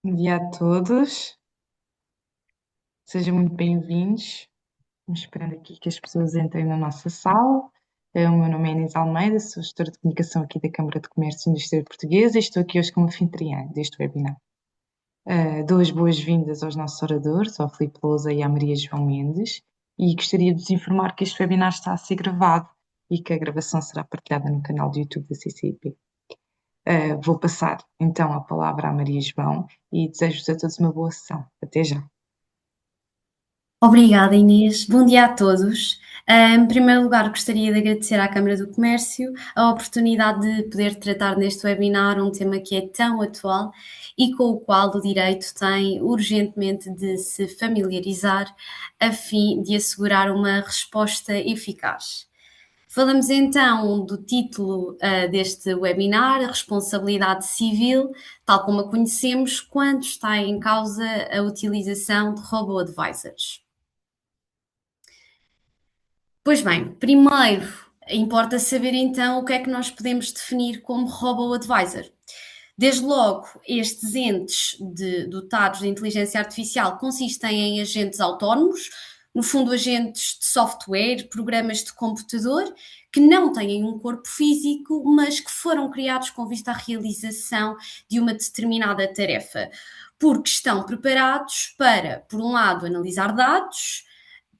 Bom dia a todos, sejam muito bem-vindos. Vamos esperando aqui que as pessoas entrem na nossa sala. O meu nome é Inês Almeida, sou gestora de comunicação aqui da Câmara de Comércio e Indústria Portuguesa e estou aqui hoje como anfitriã deste webinar. Dou as boas-vindas aos nossos oradores, ao Filipe Lousa e à Maria João Mendes, e gostaria de vos informar que este webinar está a ser gravado e que a gravação será partilhada no canal do YouTube da CCIP. Vou passar então a palavra à Maria João e desejo-vos a todos uma boa sessão. Até já. Obrigada, Inês. Bom dia a todos. Em primeiro lugar, gostaria de agradecer à Câmara do Comércio a oportunidade de poder tratar neste webinar um tema que é tão atual e com o qual o direito tem urgentemente de se familiarizar a fim de assegurar uma resposta eficaz. Falamos então do título deste webinar, a responsabilidade civil, tal como a conhecemos, quando está em causa a utilização de robo-advisors. Pois bem, primeiro importa saber então o que é que nós podemos definir como robo-advisor. Desde logo, estes entes dotados de inteligência artificial consistem em agentes autónomos, no fundo, agentes de software, programas de computador, que não têm um corpo físico, mas que foram criados com vista à realização de uma determinada tarefa, porque estão preparados para, por um lado, analisar dados,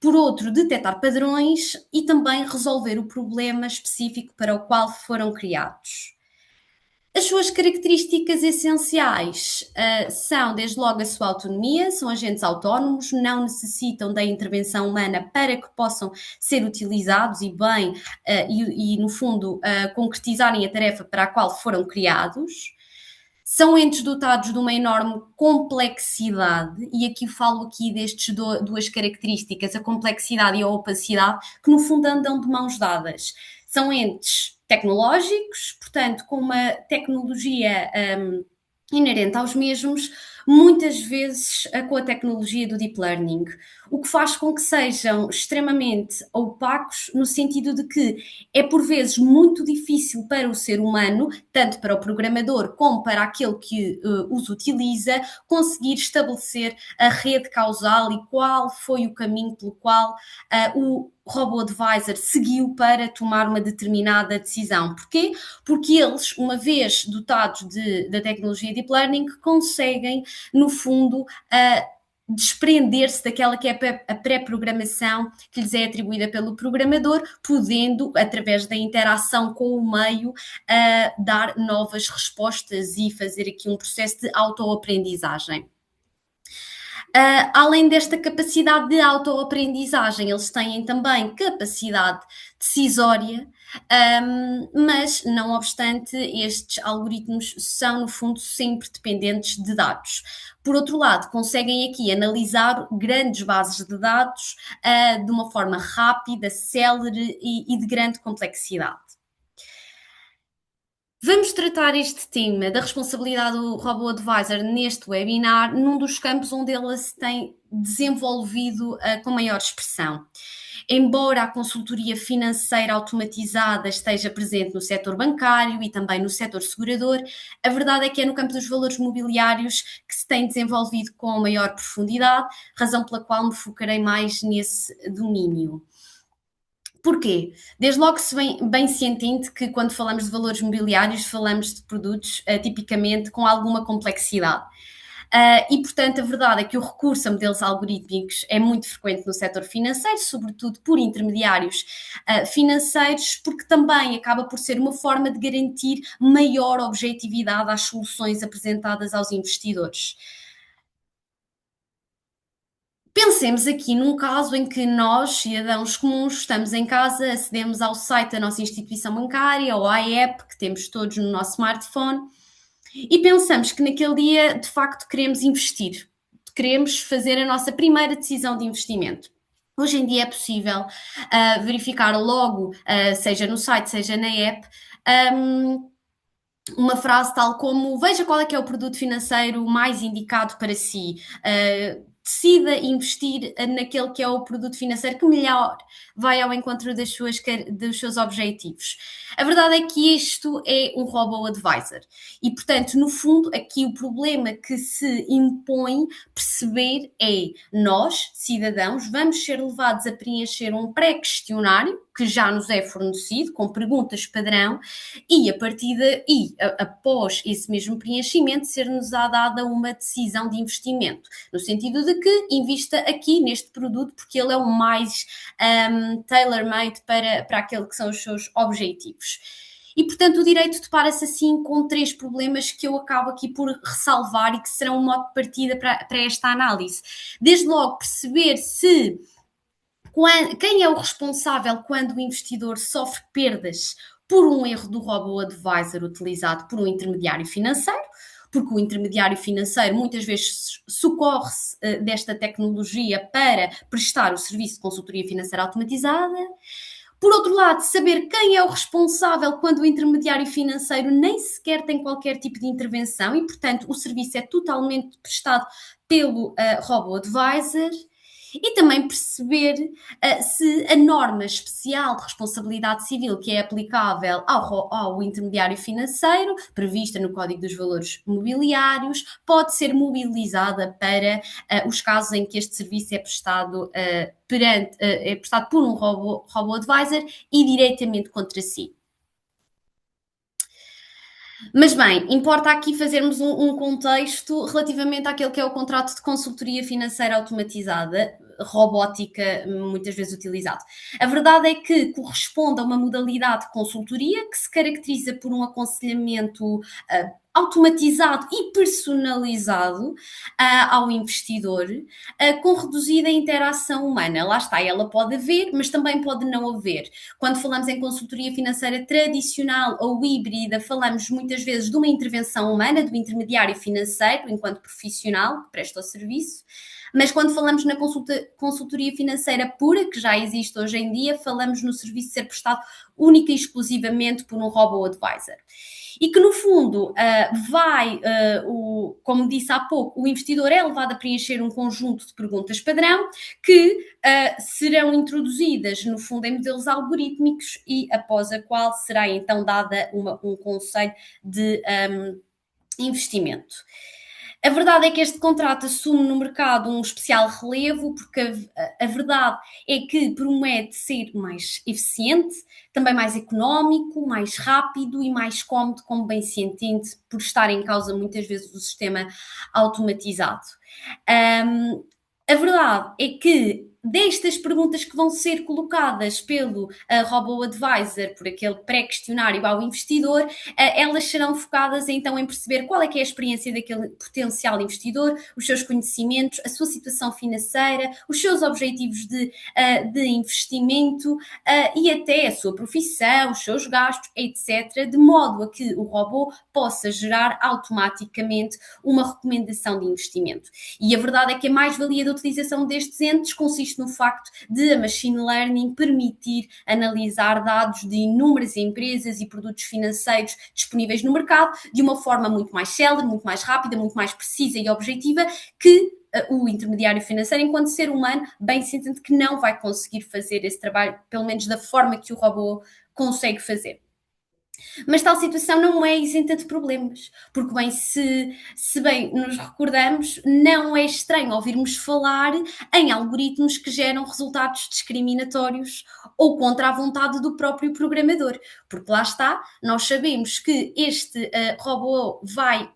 por outro, detectar padrões e também resolver o problema específico para o qual foram criados. As suas características essenciais são, desde logo, a sua autonomia, são agentes autónomos, não necessitam da intervenção humana para que possam ser utilizados e bem, no fundo, concretizarem a tarefa para a qual foram criados. São entes dotados de uma enorme complexidade, e aqui falo destes duas características, a complexidade e a opacidade, que no fundo andam de mãos dadas. São entes tecnológicos, portanto, com uma tecnologia inerente aos mesmos, muitas vezes com a tecnologia do deep learning, o que faz com que sejam extremamente opacos, no sentido de que é por vezes muito difícil para o ser humano, tanto para o programador como para aquele que os utiliza, conseguir estabelecer a rede causal e qual foi o caminho pelo qual o robo-advisor seguiu para tomar uma determinada decisão. Porquê? Porque eles, uma vez dotados da tecnologia Deep Learning, conseguem, no fundo, desprender-se daquela que é a pré-programação que lhes é atribuída pelo programador, podendo, através da interação com o meio, dar novas respostas e fazer aqui um processo de autoaprendizagem. Além desta capacidade de autoaprendizagem, eles têm também capacidade decisória, mas, não obstante, estes algoritmos são, no fundo, sempre dependentes de dados. Por outro lado, conseguem aqui analisar grandes bases de dados de uma forma rápida, célere e de grande complexidade. Vamos tratar este tema da responsabilidade do Robo-Advisor neste webinar, num dos campos onde ele se tem desenvolvido com maior expressão. Embora a consultoria financeira automatizada esteja presente no setor bancário e também no setor segurador, a verdade é que é no campo dos valores mobiliários que se tem desenvolvido com maior profundidade, razão pela qual me focarei mais nesse domínio. Porquê? Desde logo bem se entende que quando falamos de valores mobiliários falamos de produtos tipicamente com alguma complexidade. E, portanto, a verdade é que o recurso a modelos algorítmicos é muito frequente no setor financeiro, sobretudo por intermediários financeiros, porque também acaba por ser uma forma de garantir maior objetividade às soluções apresentadas aos investidores. Pensemos aqui num caso em que nós, cidadãos comuns, estamos em casa, acedemos ao site da nossa instituição bancária ou à app que temos todos no nosso smartphone e pensamos que naquele dia, de facto, queremos investir, queremos fazer a nossa primeira decisão de investimento. Hoje em dia é possível verificar logo, seja no site, seja na app, uma frase tal como: veja qual é que é o produto financeiro mais indicado para si. decida investir naquele que é o produto financeiro que melhor vai ao encontro dos seus objetivos. A verdade é que isto é um robo-advisor e, portanto, no fundo, aqui o problema que se impõe perceber é nós, cidadãos, vamos ser levados a preencher um pré-questionário que já nos é fornecido, com perguntas padrão, e após esse mesmo preenchimento ser-nos dada uma decisão de investimento, no sentido de que invista aqui neste produto porque ele é o mais tailor-made para aquele que são os seus objetivos. E, portanto, o direito depara-se assim com 3 problemas que eu acabo aqui por ressalvar e que serão um modo de partida para esta análise. Desde logo, perceber quem é o responsável quando o investidor sofre perdas por um erro do robo-advisor utilizado por um intermediário financeiro, porque o intermediário financeiro muitas vezes socorre-se desta tecnologia para prestar o serviço de consultoria financeira automatizada. Por outro lado, saber quem é o responsável quando o intermediário financeiro nem sequer tem qualquer tipo de intervenção e, portanto, o serviço é totalmente prestado pelo robo-advisor. E também perceber se a norma especial de responsabilidade civil que é aplicável ao intermediário financeiro, prevista no Código dos Valores Mobiliários, pode ser mobilizada para os casos em que este serviço é prestado é prestado por um robo-advisor e diretamente contra si. Mas bem, importa aqui fazermos um contexto relativamente àquele que é o contrato de consultoria financeira automatizada, robótica, muitas vezes utilizado. A verdade é que corresponde a uma modalidade de consultoria que se caracteriza por um aconselhamento automatizado e personalizado ao investidor, com reduzida interação humana. Lá está, ela pode haver, mas também pode não haver. Quando falamos em consultoria financeira tradicional ou híbrida, falamos muitas vezes de uma intervenção humana, do intermediário financeiro, enquanto profissional que presta o serviço. Mas quando falamos na consultoria financeira pura, que já existe hoje em dia, falamos no serviço ser prestado única e exclusivamente por um robo-advisor. E que, no fundo, como disse há pouco, o investidor é levado a preencher um conjunto de perguntas padrão que serão introduzidas, no fundo, em modelos algorítmicos e após a qual será então dada um conselho de investimento. A verdade é que este contrato assume no mercado um especial relevo, porque a verdade é que promete ser mais eficiente, também mais económico, mais rápido e mais cómodo, como bem se entende, por estar em causa muitas vezes o sistema automatizado. A verdade é que destas perguntas que vão ser colocadas pelo robo-advisor, por aquele pré-questionário ao investidor, elas serão focadas então em perceber qual é que é a experiência daquele potencial investidor, os seus conhecimentos, a sua situação financeira, os seus objetivos de investimento e até a sua profissão, os seus gastos, etc., de modo a que o robô possa gerar automaticamente uma recomendação de investimento. E a verdade é que a mais-valia da utilização destes entes consiste no facto de a machine learning permitir analisar dados de inúmeras empresas e produtos financeiros disponíveis no mercado de uma forma muito mais célere, muito mais rápida, muito mais precisa e objetiva que o intermediário financeiro, enquanto ser humano, bem se entende que não vai conseguir fazer esse trabalho, pelo menos da forma que o robô consegue fazer. Mas tal situação não é isenta de problemas, porque bem, se bem nos recordamos, não é estranho ouvirmos falar em algoritmos que geram resultados discriminatórios ou contra a vontade do próprio programador, porque lá está, nós sabemos que este robô vai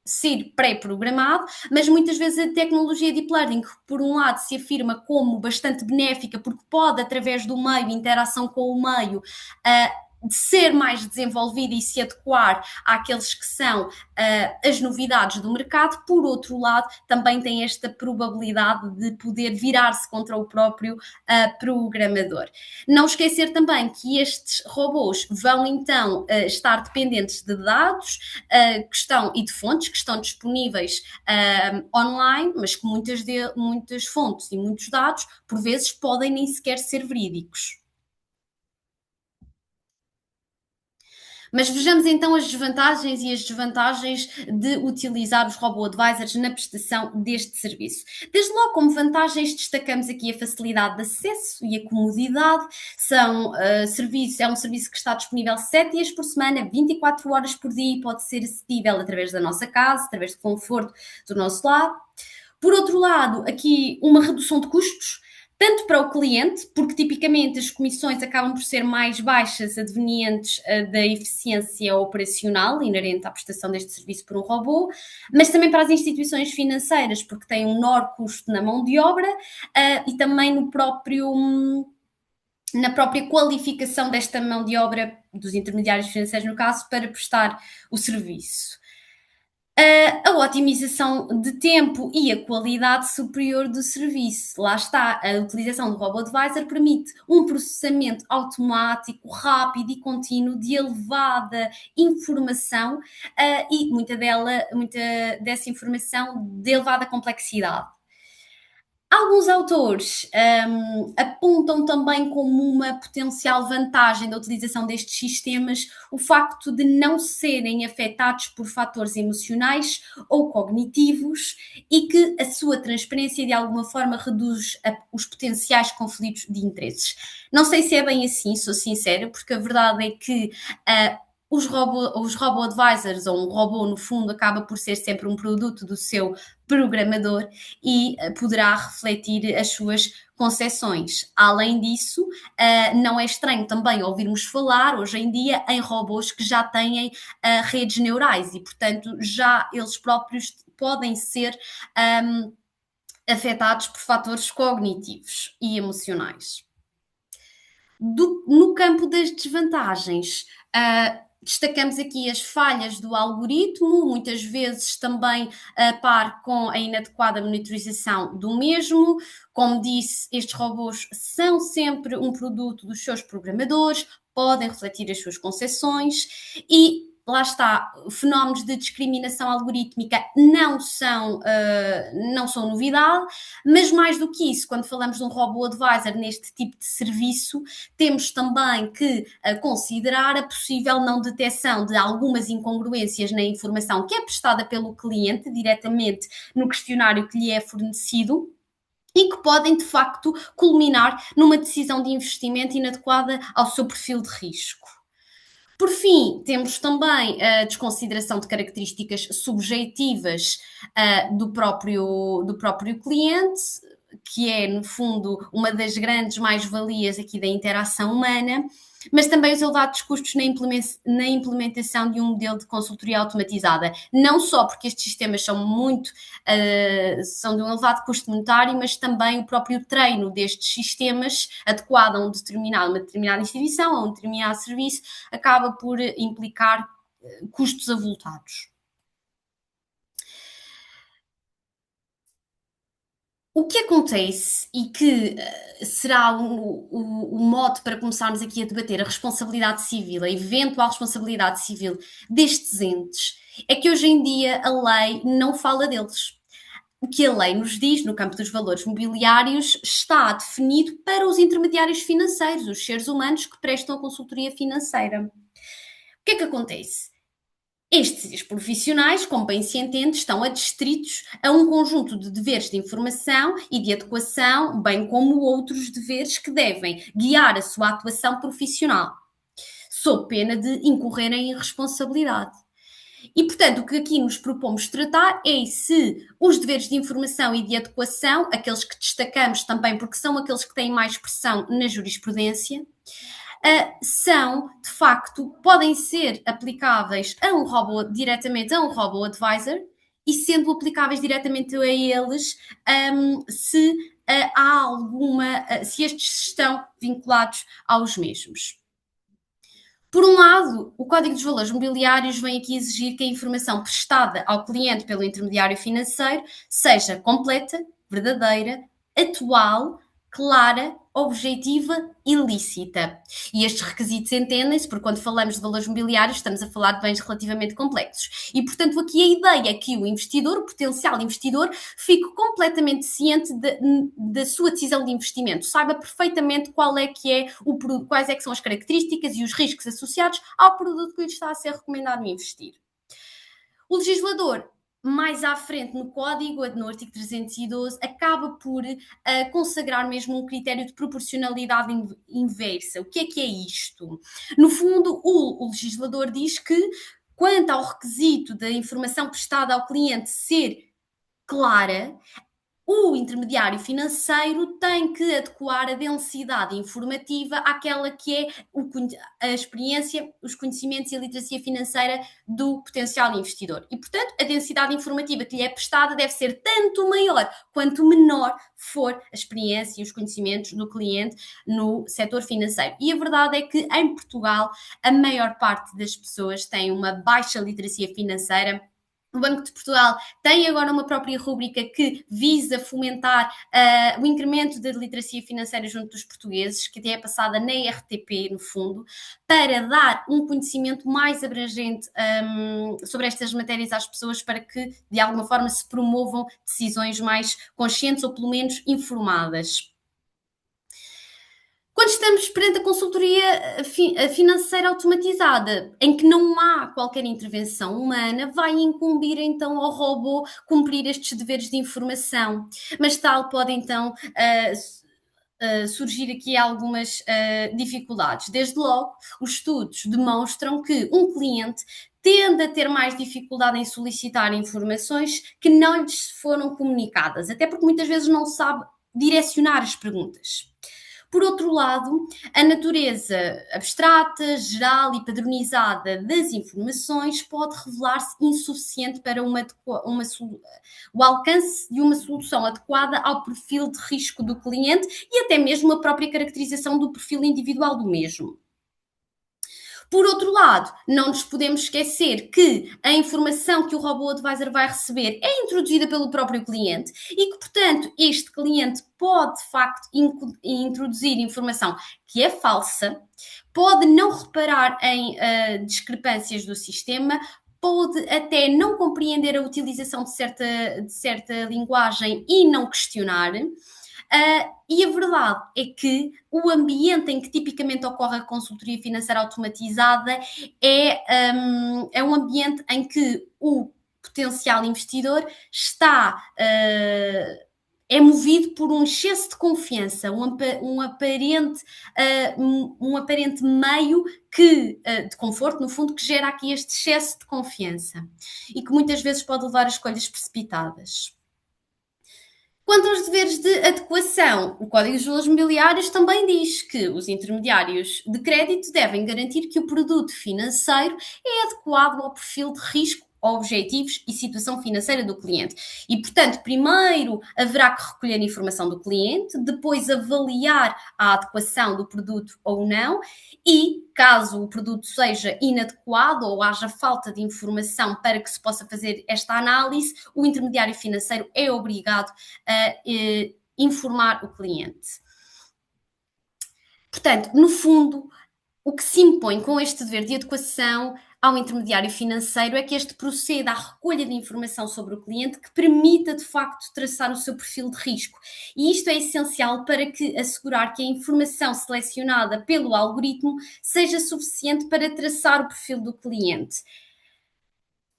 ser pré-programado, mas muitas vezes a tecnologia Deep Learning, por um lado, se afirma como bastante benéfica, porque pode, através do meio, interação com o meio, de ser mais desenvolvida e se adequar àqueles que são as novidades do mercado. Por outro lado, também tem esta probabilidade de poder virar-se contra o próprio programador. Não esquecer também que estes robôs vão então estar dependentes de dados e de fontes que estão disponíveis online, mas que muitas fontes e muitos dados, por vezes, podem nem sequer ser verídicos. Mas vejamos então as desvantagens e as desvantagens de utilizar os robo-advisors na prestação deste serviço. Desde logo, como vantagens, destacamos aqui a facilidade de acesso e a comodidade. É um serviço que está disponível 7 dias por semana, 24 horas por dia e pode ser acessível através da nossa casa, através do conforto do nosso lar. Por outro lado, aqui uma redução de custos, tanto para o cliente, porque tipicamente as comissões acabam por ser mais baixas, advenientes da eficiência operacional inerente à prestação deste serviço por um robô, mas também para as instituições financeiras, porque têm um menor custo na mão de obra e também na própria qualificação desta mão de obra dos intermediários financeiros, no caso, para prestar o serviço. A otimização de tempo e a qualidade superior do serviço. Lá está, a utilização do RoboAdvisor permite um processamento automático, rápido e contínuo de elevada informação e muita dessa informação de elevada complexidade. Alguns autores apontam também como uma potencial vantagem da utilização destes sistemas o facto de não serem afetados por fatores emocionais ou cognitivos e que a sua transparência de alguma forma reduz os potenciais conflitos de interesses. Não sei se é bem assim, sou sincera, porque a verdade é que os robo-advisors, ou um robô, no fundo, acaba por ser sempre um produto do seu programador e poderá refletir as suas concepções. Além disso, não é estranho também ouvirmos falar, hoje em dia, em robôs que já têm redes neurais e, portanto, já eles próprios podem ser afetados por fatores cognitivos e emocionais. No campo das desvantagens, destacamos aqui as falhas do algoritmo, muitas vezes também a par com a inadequada monitorização do mesmo. Como disse, estes robôs são sempre um produto dos seus programadores, podem refletir as suas concepções e lá está, fenómenos de discriminação algorítmica não são novidade, mas mais do que isso, quando falamos de um robô-advisor neste tipo de serviço, temos também que considerar a possível não detecção de algumas incongruências na informação que é prestada pelo cliente diretamente no questionário que lhe é fornecido e que podem, de facto, culminar numa decisão de investimento inadequada ao seu perfil de risco. Por fim, temos também a desconsideração de características subjetivas do próprio cliente, que é, no fundo, uma das grandes mais-valias aqui da interação humana, mas também os elevados custos na implementação de um modelo de consultoria automatizada. Não só porque estes sistemas são de um elevado custo monetário, mas também o próprio treino destes sistemas adequado a uma determinada instituição, a um determinado serviço, acaba por implicar custos avultados. O que acontece e que será o mote para começarmos aqui a debater a responsabilidade civil, a eventual responsabilidade civil destes entes, é que hoje em dia a lei não fala deles. O que a lei nos diz no campo dos valores mobiliários está definido para os intermediários financeiros, os seres humanos que prestam a consultoria financeira. O que é que acontece? Estes profissionais, como bem se entende, estão adstritos a um conjunto de deveres de informação e de adequação, bem como outros deveres que devem guiar a sua atuação profissional, sob pena de incorrerem em responsabilidade. E, portanto, o que aqui nos propomos tratar é se os deveres de informação e de adequação, aqueles que destacamos também porque são aqueles que têm mais pressão na jurisprudência, são, de facto, podem ser aplicáveis diretamente a um robô-advisor e sendo aplicáveis diretamente a eles se se estes estão vinculados aos mesmos. Por um lado, o Código dos Valores Mobiliários vem aqui exigir que a informação prestada ao cliente pelo intermediário financeiro seja completa, verdadeira, atual, clara, objetiva e lícita. E estes requisitos entendem-se, porque quando falamos de valores mobiliários estamos a falar de bens relativamente complexos. E, portanto, aqui a ideia é que o investidor, o potencial investidor, fique completamente ciente da sua decisão de investimento, saiba perfeitamente qual é que é o produto, quais é que são as características e os riscos associados ao produto que lhe está a ser recomendado investir. O legislador, mais à frente no código, no artigo 312, acaba por consagrar mesmo um critério de proporcionalidade inversa. O que é isto? No fundo, o legislador diz que, quanto ao requisito da informação prestada ao cliente ser clara, o intermediário financeiro tem que adequar a densidade informativa àquela que é a experiência, os conhecimentos e a literacia financeira do potencial investidor. E, portanto, a densidade informativa que lhe é prestada deve ser tanto maior quanto menor for a experiência e os conhecimentos do cliente no setor financeiro. E a verdade é que, em Portugal, a maior parte das pessoas tem uma baixa literacia financeira. O Banco de Portugal tem agora uma própria rúbrica que visa fomentar o incremento da literacia financeira junto dos portugueses, que até é passada na RTP, no fundo, para dar um conhecimento mais abrangente sobre estas matérias às pessoas, para que, de alguma forma, se promovam decisões mais conscientes ou, pelo menos, informadas. Quando estamos perante a consultoria financeira automatizada, em que não há qualquer intervenção humana, vai incumbir então ao robô cumprir estes deveres de informação. Mas tal pode então surgir aqui algumas dificuldades. Desde logo, os estudos demonstram que um cliente tende a ter mais dificuldade em solicitar informações que não lhes foram comunicadas, até porque muitas vezes não sabe direcionar as perguntas. Por outro lado, a natureza abstrata, geral e padronizada das informações pode revelar-se insuficiente para o alcance de uma solução adequada ao perfil de risco do cliente e até mesmo a própria caracterização do perfil individual do mesmo. Por outro lado, não nos podemos esquecer que a informação que o Robô Advisor vai receber é introduzida pelo próprio cliente e que, portanto, este cliente pode, de facto, introduzir informação que é falsa, pode não reparar em discrepâncias do sistema, pode até não compreender a utilização de certa linguagem e não questionar. E a verdade é que o ambiente em que tipicamente ocorre a consultoria financeira automatizada é um ambiente em que o potencial investidor é movido por um excesso de confiança, um aparente meio de conforto, no fundo, que gera aqui este excesso de confiança e que muitas vezes pode levar a escolhas precipitadas. Quanto aos deveres de adequação, o Código dos Valores Mobiliários também diz que os intermediários de crédito devem garantir que o produto financeiro é adequado ao perfil de risco, objetivos e situação financeira do cliente. E, portanto, primeiro haverá que recolher a informação do cliente, depois avaliar a adequação do produto ou não e, caso o produto seja inadequado ou haja falta de informação para que se possa fazer esta análise, o intermediário financeiro é obrigado a informar o cliente. Portanto, no fundo, o que se impõe com este dever de adequação ao intermediário financeiro é que este proceda à recolha de informação sobre o cliente que permita, de facto, traçar o seu perfil de risco. E isto é essencial para assegurar que a informação selecionada pelo algoritmo seja suficiente para traçar o perfil do cliente.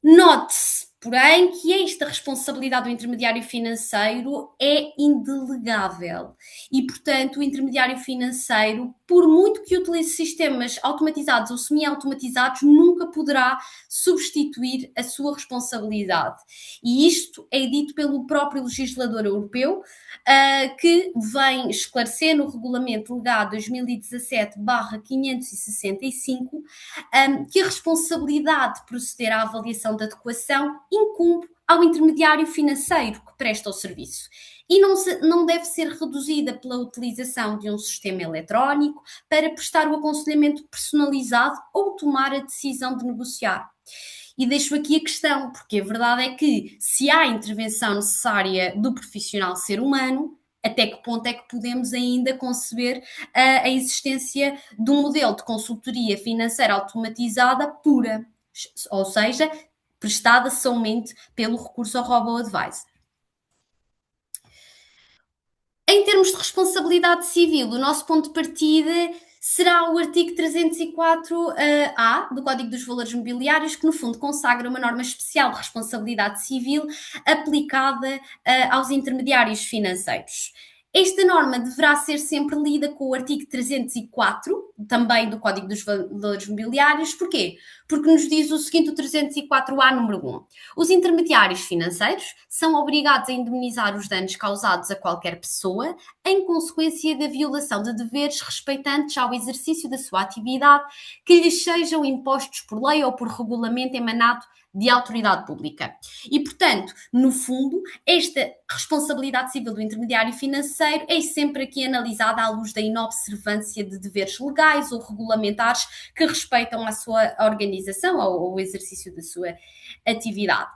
Note-se, porém, que esta responsabilidade do intermediário financeiro é indelegável e, portanto, o intermediário financeiro, por muito que utilize sistemas automatizados ou semi-automatizados, nunca poderá substituir a sua responsabilidade. E isto é dito pelo próprio legislador europeu, que vem esclarecer no Regulamento Legado 2017/565, que a responsabilidade de proceder à avaliação de adequação incumbe ao intermediário financeiro que presta o serviço e não deve ser reduzida pela utilização de um sistema eletrónico para prestar o aconselhamento personalizado ou tomar a decisão de negociar. E deixo aqui a questão, porque a verdade é que se há intervenção necessária do profissional ser humano, até que ponto é que podemos ainda conceber a existência de um modelo de consultoria financeira automatizada pura, ou seja, prestada somente pelo recurso ao robo-advisor. Em termos de responsabilidade civil, o nosso ponto de partida será o artigo 304-A do Código dos Valores Mobiliários, que no fundo consagra uma norma especial de responsabilidade civil aplicada aos intermediários financeiros. Esta norma deverá ser sempre lida com o artigo 304, também do Código dos Valores Mobiliários. Porquê? Porque nos diz o seguinte, o 304-A número 1. Os intermediários financeiros são obrigados a indemnizar os danos causados a qualquer pessoa em consequência da violação de deveres respeitantes ao exercício da sua atividade que lhes sejam impostos por lei ou por regulamento emanado de autoridade pública. E, portanto, no fundo, esta responsabilidade civil do intermediário financeiro é sempre aqui analisada à luz da inobservância de deveres legais ou regulamentares que respeitam a sua organização ou o exercício da sua atividade.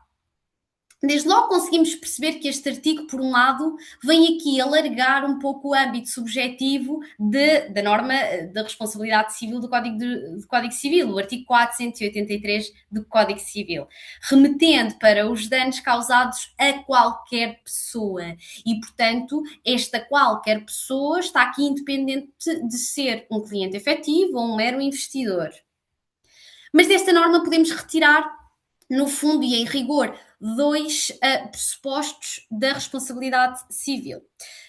Desde logo conseguimos perceber que este artigo, por um lado, vem aqui alargar um pouco o âmbito subjetivo da norma da responsabilidade civil do Código Civil, o artigo 483 do Código Civil, remetendo para os danos causados a qualquer pessoa. E, portanto, esta qualquer pessoa está aqui independente de ser um cliente efetivo ou um mero investidor. Mas desta norma podemos retirar, no fundo e em rigor, dois pressupostos da responsabilidade civil.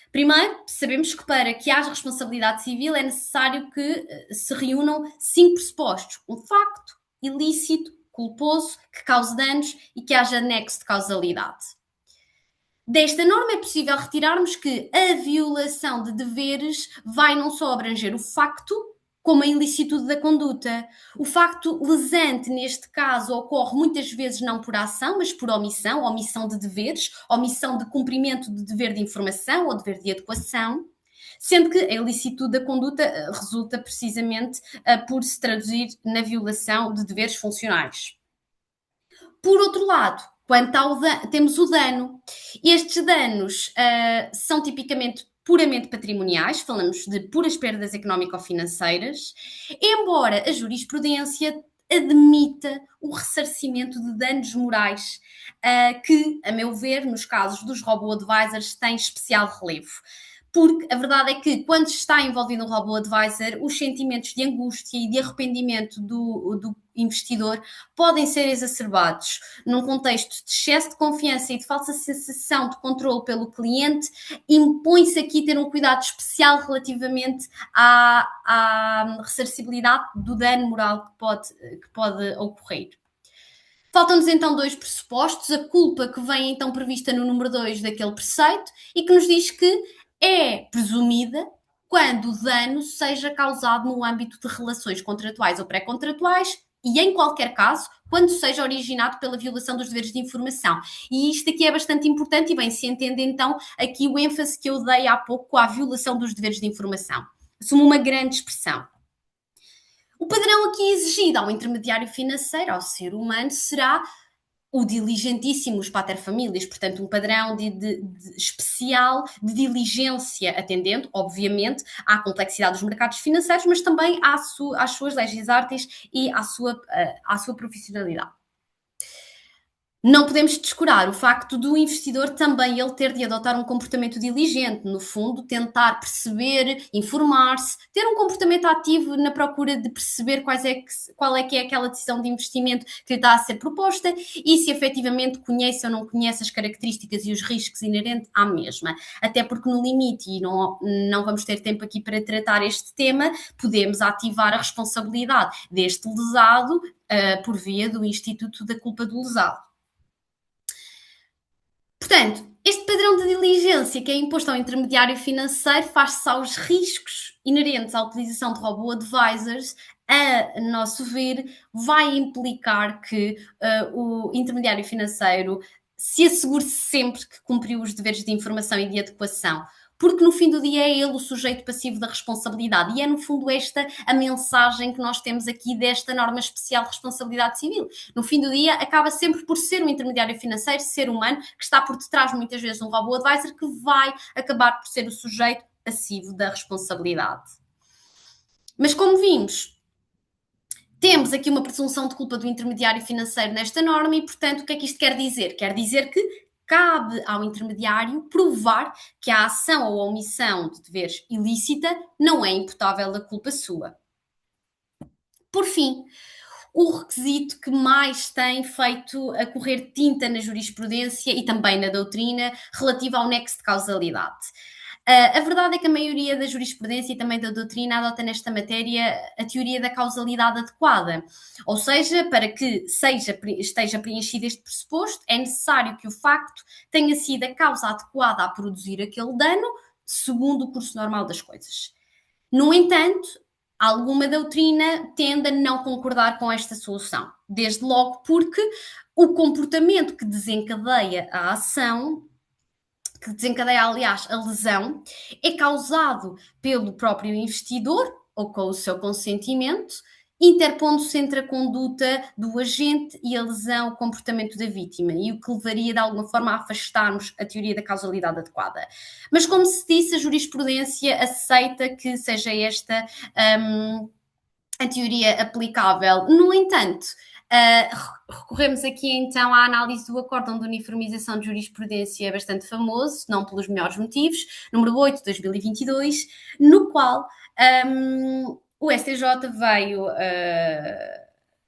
Primeiro, sabemos que para que haja responsabilidade civil é necessário que se reúnam 5 pressupostos. Um facto ilícito, culposo, que cause danos e que haja nexo de causalidade. Desta norma é possível retirarmos que a violação de deveres vai não só abranger o facto, como a ilicitude da conduta. O facto lesante, neste caso, ocorre muitas vezes não por ação, mas por omissão de deveres, omissão de cumprimento de dever de informação ou dever de adequação, sendo que a ilicitude da conduta resulta precisamente por se traduzir na violação de deveres funcionais. Por outro lado, quanto ao temos o dano. Estes danos são tipicamente puramente patrimoniais, falamos de puras perdas económico-financeiras, embora a jurisprudência admita o ressarcimento de danos morais, que, a meu ver, nos casos dos robo-advisors, tem especial relevo. Porque a verdade é que, quando está envolvido um robo-advisor, os sentimentos de angústia e de arrependimento do investidor podem ser exacerbados. Num contexto de excesso de confiança e de falsa sensação de controle pelo cliente, impõe-se aqui ter um cuidado especial relativamente à ressarcibilidade do dano moral que pode ocorrer. Faltam-nos então 2 pressupostos, a culpa que vem então prevista no número 2 daquele preceito e que nos diz que é presumida quando o dano seja causado no âmbito de relações contratuais ou pré-contratuais e, em qualquer caso, quando seja originado pela violação dos deveres de informação. E isto aqui é bastante importante e bem se entende então aqui o ênfase que eu dei há pouco à violação dos deveres de informação. Assume uma grande expressão. O padrão aqui exigido ao intermediário financeiro, ao ser humano, será o diligentíssimos paterfamílias, portanto, um padrão especial de diligência, atendendo, obviamente, à complexidade dos mercados financeiros, mas também às suas leis artes e à sua profissionalidade. Não podemos descurar o facto do investidor também ele ter de adotar um comportamento diligente, no fundo, tentar perceber, informar-se, ter um comportamento ativo na procura de perceber qual é que é aquela decisão de investimento que lhe está a ser proposta e se efetivamente conhece ou não conhece as características e os riscos inerentes à mesma. Até porque no limite, e não vamos ter tempo aqui para tratar este tema, podemos ativar a responsabilidade deste lesado por via do Instituto da Culpa do Lesado. Portanto, este padrão de diligência que é imposto ao intermediário financeiro face aos riscos inerentes à utilização de robo-advisors, a nosso ver, vai implicar que o intermediário financeiro se assegure sempre que cumpriu os deveres de informação e de adequação. porque no fim do dia é ele o sujeito passivo da responsabilidade. E é no fundo esta a mensagem que nós temos aqui desta norma especial de responsabilidade civil. No fim do dia acaba sempre por ser um intermediário financeiro, ser humano, que está por detrás muitas vezes de um robô advisor, que vai acabar por ser o sujeito passivo da responsabilidade. Mas como vimos, temos aqui uma presunção de culpa do intermediário financeiro nesta norma e, portanto, o que é que isto quer dizer? Quer dizer que cabe ao intermediário provar que a ação ou a omissão de deveres ilícita não é imputável da culpa sua. Por fim, o requisito que mais tem feito a correr tinta na jurisprudência e também na doutrina relativa ao nexo de causalidade. A verdade é que a maioria da jurisprudência e também da doutrina adota nesta matéria a teoria da causalidade adequada. Ou seja, para que esteja preenchido este pressuposto, é necessário que o facto tenha sido a causa adequada a produzir aquele dano, segundo o curso normal das coisas. No entanto, alguma doutrina tende a não concordar com esta solução, desde logo porque o comportamento que desencadeia a ação, que desencadeia, aliás, a lesão, é causado pelo próprio investidor ou com o seu consentimento, interpondo-se entre a conduta do agente e a lesão, o comportamento da vítima, e o que levaria de alguma forma a afastarmos a teoria da causalidade adequada. Mas, como se disse, a jurisprudência aceita que seja esta a teoria aplicável. No entanto, recorremos aqui então à análise do Acórdão de Uniformização de Jurisprudência, bastante famoso, não pelos melhores motivos, número 8 de 2022, no qual o STJ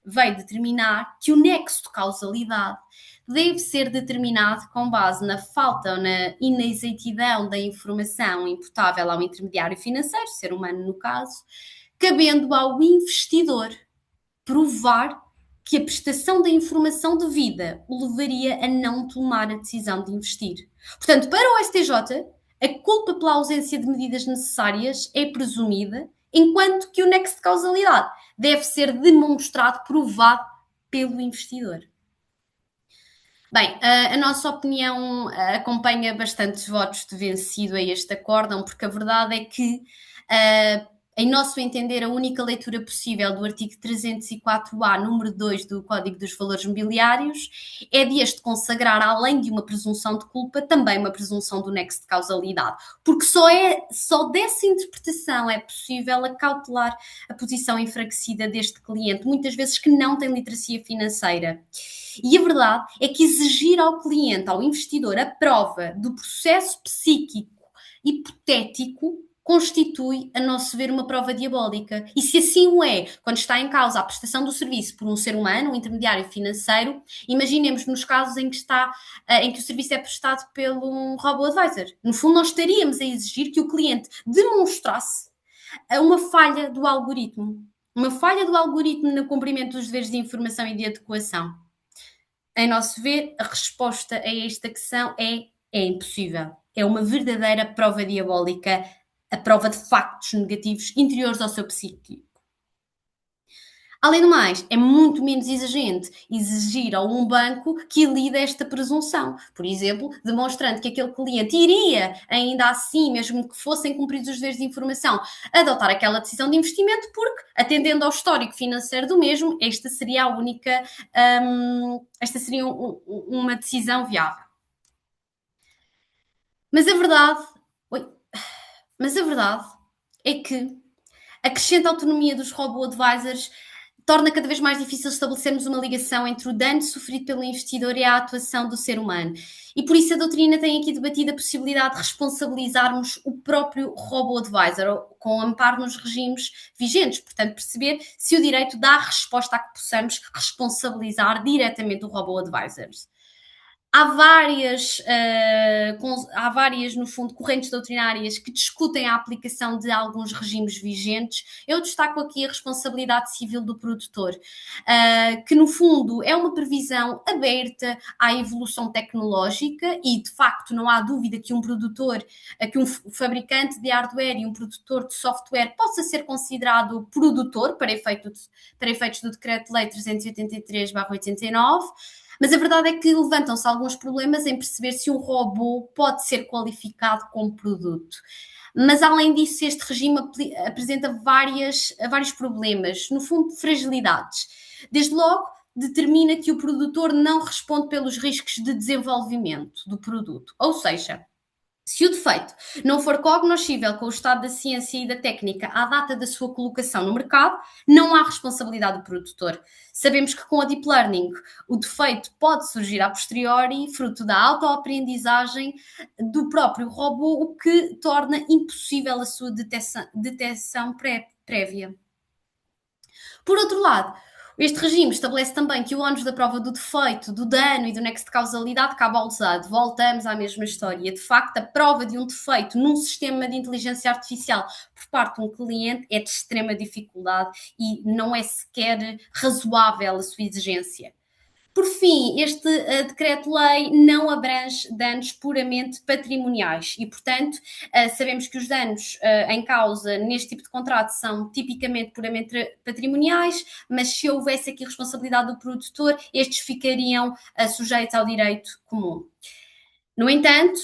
veio determinar que o nexo de causalidade deve ser determinado com base na falta ou na inexatidão da informação imputável ao intermediário financeiro, ser humano no caso, cabendo ao investidor provar que a prestação da informação devida o levaria a não tomar a decisão de investir. Portanto, para o STJ, a culpa pela ausência de medidas necessárias é presumida, enquanto que o nexo de causalidade deve ser demonstrado, provado pelo investidor. Bem, a nossa opinião acompanha bastantes votos de vencido a este acórdão, porque a verdade é que, em nosso entender, a única leitura possível do artigo 304A, número 2 do Código dos Valores Mobiliários, é de este consagrar, além de uma presunção de culpa, também uma presunção do nexo de causalidade, porque só dessa interpretação é possível acautelar a posição enfraquecida deste cliente, muitas vezes que não tem literacia financeira. E a verdade é que exigir ao cliente, ao investidor, a prova do processo psíquico hipotético constitui, a nosso ver, uma prova diabólica. E se assim o é, quando está em causa a prestação do serviço por um ser humano, um intermediário financeiro, imaginemos nos casos em que o serviço é prestado pelo um robô-advisor. No fundo, nós estaríamos a exigir que o cliente demonstrasse uma falha do algoritmo. Uma falha do algoritmo no cumprimento dos deveres de informação e de adequação. Em nosso ver, a resposta a esta questão é impossível. É uma verdadeira prova diabólica, a prova de factos negativos interiores ao seu psíquico. Além do mais, é muito menos exigente exigir a um banco que elida esta presunção. Por exemplo, demonstrando que aquele cliente iria, ainda assim, mesmo que fossem cumpridos os deveres de informação, adotar aquela decisão de investimento, porque, atendendo ao histórico financeiro do mesmo, esta seria a única, esta seria uma decisão viável. Mas a verdade é que a crescente autonomia dos robô-advisors torna cada vez mais difícil estabelecermos uma ligação entre o dano sofrido pelo investidor e a atuação do ser humano. E por isso a doutrina tem aqui debatido a possibilidade de responsabilizarmos o próprio robô-advisor, com amparo nos regimes vigentes. Portanto, perceber se o direito dá resposta a que possamos responsabilizar diretamente o robô-advisor. Há várias, no fundo, correntes doutrinárias que discutem a aplicação de alguns regimes vigentes. Eu destaco aqui a responsabilidade civil do produtor, que, no fundo, é uma previsão aberta à evolução tecnológica e, de facto, não há dúvida que um produtor, que um fabricante de hardware e um produtor de software possa ser considerado produtor para efeitos do Decreto-Lei 383/89. Mas a verdade é que levantam-se alguns problemas em perceber se um robô pode ser qualificado como produto. Mas, além disso, este regime apresenta vários problemas, no fundo, fragilidades. Desde logo, determina que o produtor não responde pelos riscos de desenvolvimento do produto. Ou seja, se o defeito não for cognoscível com o estado da ciência e da técnica à data da sua colocação no mercado, não há responsabilidade do produtor. Sabemos que com a Deep Learning o defeito pode surgir a posteriori, fruto da autoaprendizagem do próprio robô, o que torna impossível a sua detecção prévia. Por outro lado, este regime estabelece também que o ónus da prova do defeito, do dano e do nexo de causalidade cabe ao usado. Voltamos à mesma história. De facto, a prova de um defeito num sistema de inteligência artificial por parte de um cliente é de extrema dificuldade e não é sequer razoável a sua exigência. Por fim, este decreto-lei não abrange danos puramente patrimoniais e, portanto, sabemos que os danos em causa neste tipo de contrato são tipicamente puramente patrimoniais, mas se houvesse aqui responsabilidade do produtor, estes ficariam sujeitos ao direito comum. No entanto,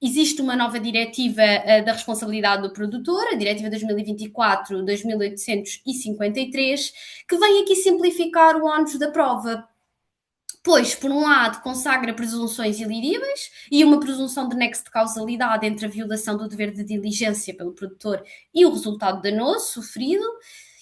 existe uma nova diretiva da responsabilidade do produtor, a Diretiva 2024-2853, que vem aqui simplificar o ónus da prova, pois, por um lado, consagra presunções ilíríveis e uma presunção de nexo de causalidade entre a violação do dever de diligência pelo produtor e o resultado danoso sofrido,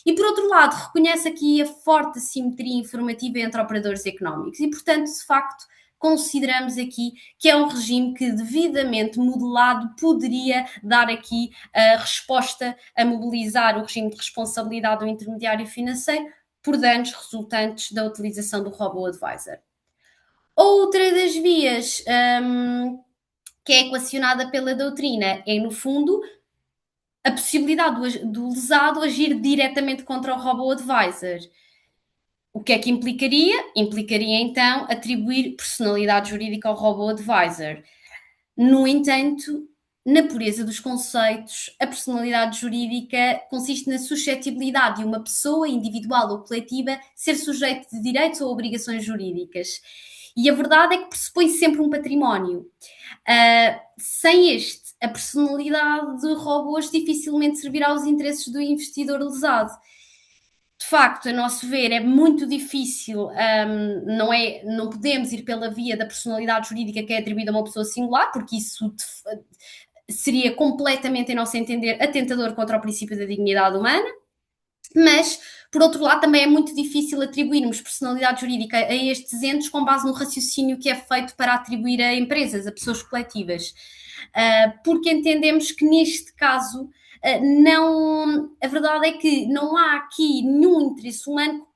e, por outro lado, reconhece aqui a forte assimetria informativa entre operadores económicos e, portanto, de facto, consideramos aqui que é um regime que, devidamente modelado, poderia dar aqui a resposta a mobilizar o regime de responsabilidade do intermediário financeiro por danos resultantes da utilização do Robo-Advisor. Outra das vias que é equacionada pela doutrina é, no fundo, a possibilidade do lesado agir diretamente contra o Robo-Advisor. O que é que implicaria? Implicaria, então, atribuir personalidade jurídica ao Robo-Advisor. No entanto, na pureza dos conceitos, a personalidade jurídica consiste na suscetibilidade de uma pessoa, individual ou coletiva, ser sujeito de direitos ou obrigações jurídicas. E a verdade é que pressupõe sempre um património. Sem este, a personalidade de robôs dificilmente servirá aos interesses do investidor lesado. De facto, a nosso ver, é muito difícil, não podemos ir pela via da personalidade jurídica que é atribuída a uma pessoa singular, porque isso seria completamente, em nosso entender, atentador contra o princípio da dignidade humana. Mas, por outro lado, também é muito difícil atribuirmos personalidade jurídica a estes entes com base no raciocínio que é feito para atribuir a empresas, a pessoas coletivas. Porque entendemos que neste caso a verdade é que não há aqui nenhum interesse humano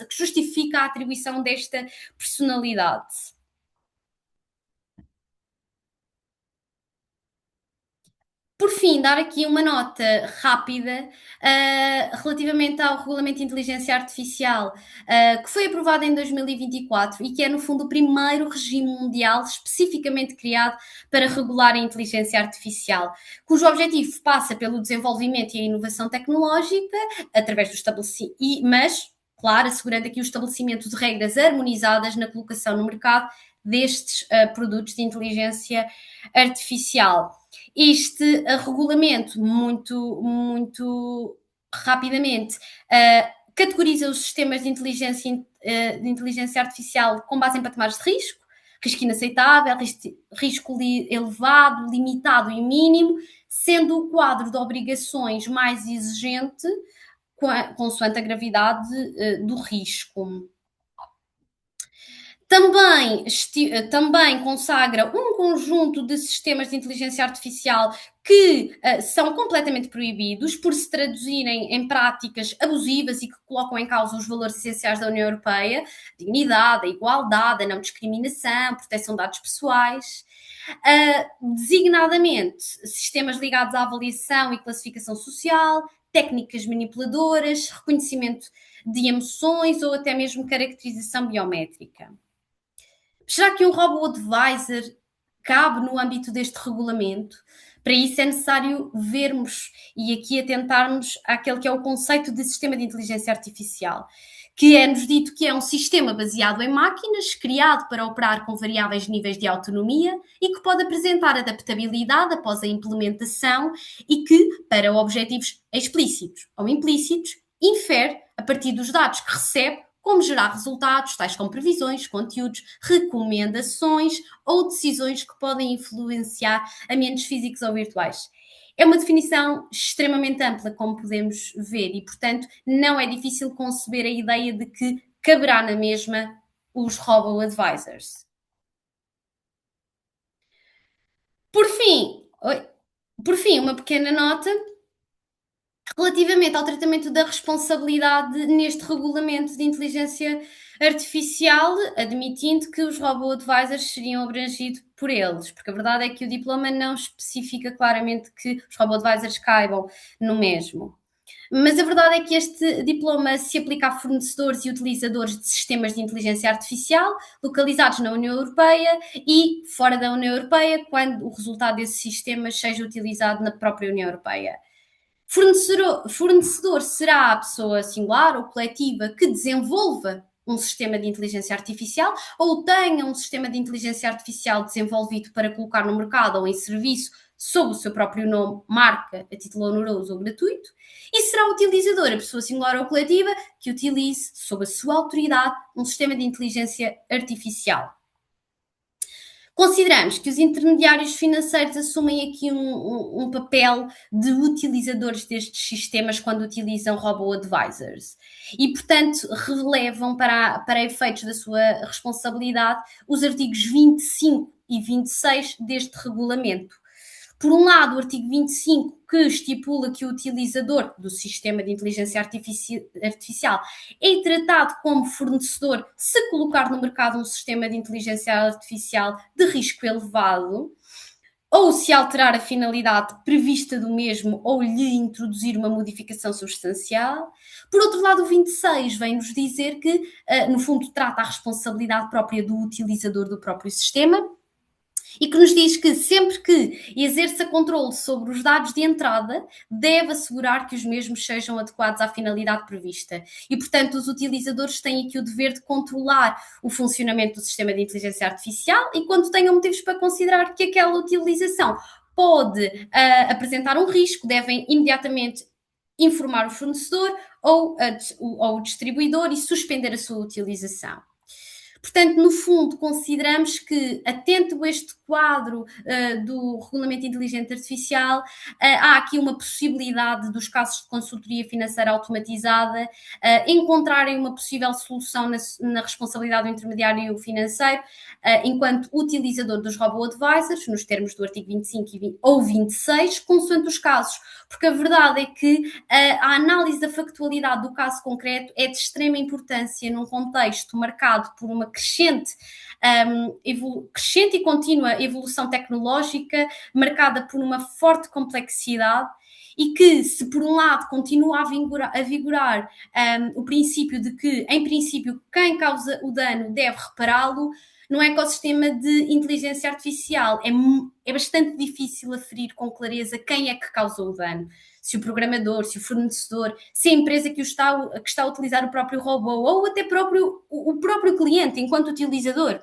que justifique a atribuição desta personalidade. Por fim, dar aqui uma nota rápida relativamente ao Regulamento de Inteligência Artificial, que foi aprovado em 2024 e que é, no fundo, o primeiro regime mundial especificamente criado para regular a inteligência artificial, cujo objetivo passa pelo desenvolvimento e a inovação tecnológica, através do estabelecimento, mas, claro, assegurando aqui o estabelecimento de regras harmonizadas na colocação no mercado destes produtos de inteligência artificial. Este regulamento, muito rapidamente, categoriza os sistemas de inteligência artificial com base em patamares de risco inaceitável, risco elevado, limitado e mínimo, sendo o quadro de obrigações mais exigente consoante a gravidade do risco. Também consagra um conjunto de sistemas de inteligência artificial que são completamente proibidos por se traduzirem em práticas abusivas e que colocam em causa os valores essenciais da União Europeia, a dignidade, a igualdade, a não discriminação, a proteção de dados pessoais. Designadamente, sistemas ligados à avaliação e classificação social, técnicas manipuladoras, reconhecimento de emoções ou até mesmo caracterização biométrica. Será que um Robo-Advisor cabe no âmbito deste regulamento? Para isso é necessário vermos e aqui atentarmos àquele que é o conceito de sistema de inteligência artificial, que é-nos dito que é um sistema baseado em máquinas, criado para operar com variáveis níveis de autonomia e que pode apresentar adaptabilidade após a implementação e que, para objetivos explícitos ou implícitos, infere, a partir dos dados que recebe, como gerar resultados, tais como previsões, conteúdos, recomendações ou decisões que podem influenciar ambientes físicos ou virtuais. É uma definição extremamente ampla, como podemos ver, e, portanto, não é difícil conceber a ideia de que caberá na mesma os robo-advisors. Por fim, por fim, uma pequena nota relativamente ao tratamento da responsabilidade neste regulamento de inteligência artificial, admitindo que os robo-advisors seriam abrangidos por eles, porque a verdade é que o diploma não especifica claramente que os robo-advisors caibam no mesmo. Mas a verdade é que este diploma se aplica a fornecedores e utilizadores de sistemas de inteligência artificial localizados na União Europeia e fora da União Europeia, quando o resultado desses sistemas seja utilizado na própria União Europeia. Fornecedor será a pessoa singular ou coletiva que desenvolva um sistema de inteligência artificial ou tenha um sistema de inteligência artificial desenvolvido para colocar no mercado ou em serviço sob o seu próprio nome, marca, a título oneroso ou gratuito, e será o utilizador, a pessoa singular ou coletiva, que utilize, sob a sua autoridade, um sistema de inteligência artificial. Consideramos que os intermediários financeiros assumem aqui um papel de utilizadores destes sistemas quando utilizam robo-advisors e, portanto, relevam para efeitos da sua responsabilidade os artigos 25 e 26 deste regulamento. Por um lado, o artigo 25, que estipula que o utilizador do sistema de inteligência artificial é tratado como fornecedor se colocar no mercado um sistema de inteligência artificial de risco elevado, ou se alterar a finalidade prevista do mesmo ou lhe introduzir uma modificação substancial. Por outro lado, o 26 vem-nos dizer que, no fundo, trata a responsabilidade própria do utilizador do próprio sistema e que nos diz que sempre que exerça controle sobre os dados de entrada, deve assegurar que os mesmos sejam adequados à finalidade prevista. E, portanto, os utilizadores têm aqui o dever de controlar o funcionamento do sistema de inteligência artificial e, quando tenham motivos para considerar que aquela utilização pode apresentar um risco, devem imediatamente informar o fornecedor ou o distribuidor e suspender a sua utilização. Portanto, no fundo, consideramos que, atento a este quadro do Regulamento Inteligente Artificial, há aqui uma possibilidade dos casos de consultoria financeira automatizada encontrarem uma possível solução na responsabilidade do intermediário financeiro, enquanto utilizador dos robo-advisors, nos termos do artigo 25 ou 26, consoante os casos, porque a verdade é que a análise da factualidade do caso concreto é de extrema importância num contexto marcado por uma crescente e contínua evolução tecnológica, marcada por uma forte complexidade, e que, se por um lado continua a vigorar o princípio de que, em princípio, quem causa o dano deve repará-lo, num ecossistema de inteligência artificial é bastante difícil aferir com clareza quem é que causou o dano. Se o programador, se o fornecedor, se a empresa que está a utilizar o próprio robô ou até o próprio cliente enquanto utilizador.